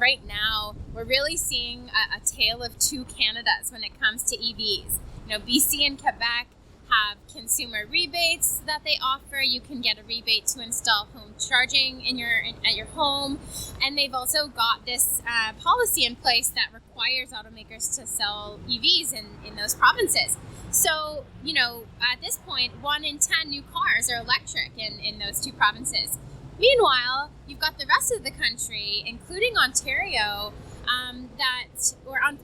right now we're really seeing a tale of two Canadas when it comes to EVs. BC and Quebec have consumer rebates that they offer. You can get a rebate to install home charging at your home, and they've also got this policy in place that requires automakers to sell EVs in those provinces. So, at this point, 1 in 10 new cars are electric in those two provinces. Meanwhile, you've got the rest of the country, including Ontario,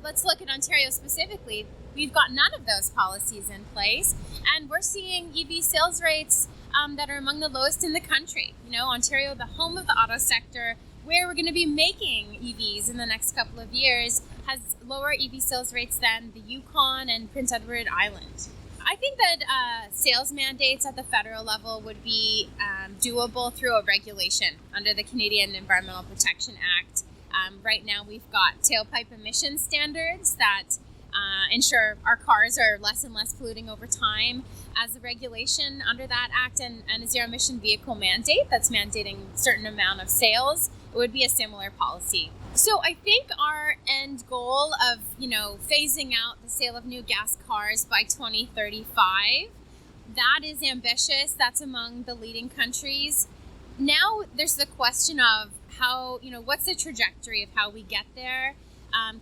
let's look at Ontario specifically. We've got none of those policies in place, and we're seeing EV sales rates that are among the lowest in the country. Ontario, the home of the auto sector, where we're going to be making EVs in the next couple of years, has lower EV sales rates than the Yukon and Prince Edward Island. I think that sales mandates at the federal level would be doable through a regulation under the Canadian Environmental Protection Act. Right now we've got tailpipe emission standards that ensure our cars are less and less polluting over time. As a regulation under that act and a zero emission vehicle mandate that's mandating a certain amount of sales, it would be a similar policy. So I think our end goal of, phasing out the sale of new gas cars by 2035, that is ambitious. That's among the leading countries. Now there's the question of how, what's the trajectory of how we get there?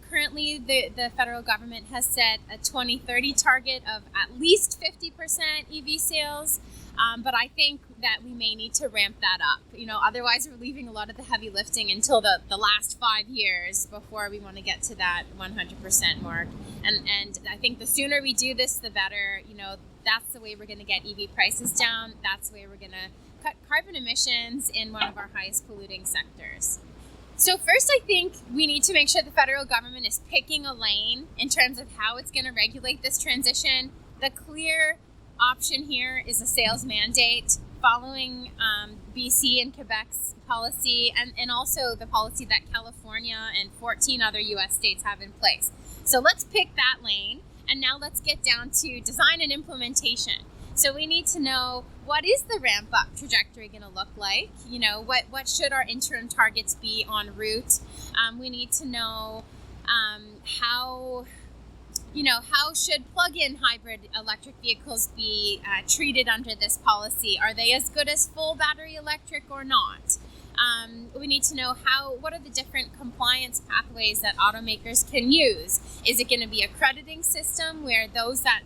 Currently, the federal government has set a 2030 target of at least 50% EV sales, but I think that we may need to ramp that up. Otherwise we're leaving a lot of the heavy lifting until the last 5 years before we want to get to that 100% mark. And I think the sooner we do this, the better. That's the way we're going to get EV prices down. That's the way we're going to cut carbon emissions in one of our highest polluting sectors. So first, I think we need to make sure the federal government is picking a lane in terms of how it's going to regulate this transition. The clear option here is a sales mandate following BC and Quebec's policy and also the policy that California and 14 other U.S. states have in place. So let's pick that lane, and now let's get down to design and implementation. So we need to know, what is the ramp up trajectory going to look like? What should our interim targets be en route? We need to know how should plug-in hybrid electric vehicles be treated under this policy? Are they as good as full battery electric or not? We need to know what are the different compliance pathways that automakers can use? Is it going to be a crediting system where those that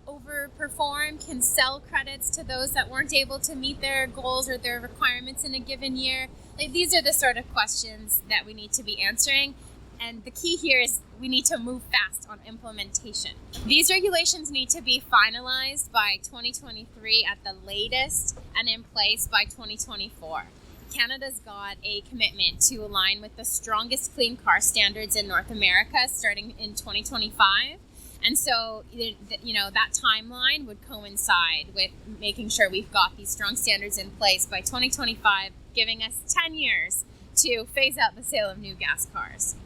overperform can sell credits to those that weren't able to meet their goals or their requirements in a given year? These are the sort of questions that we need to be answering. And the key here is we need to move fast on implementation. These regulations need to be finalized by 2023 at the latest and in place by 2024. Canada's got a commitment to align with the strongest clean car standards in North America starting in 2025. And so, that timeline would coincide with making sure we've got these strong standards in place by 2025, giving us 10 years to phase out the sale of new gas cars.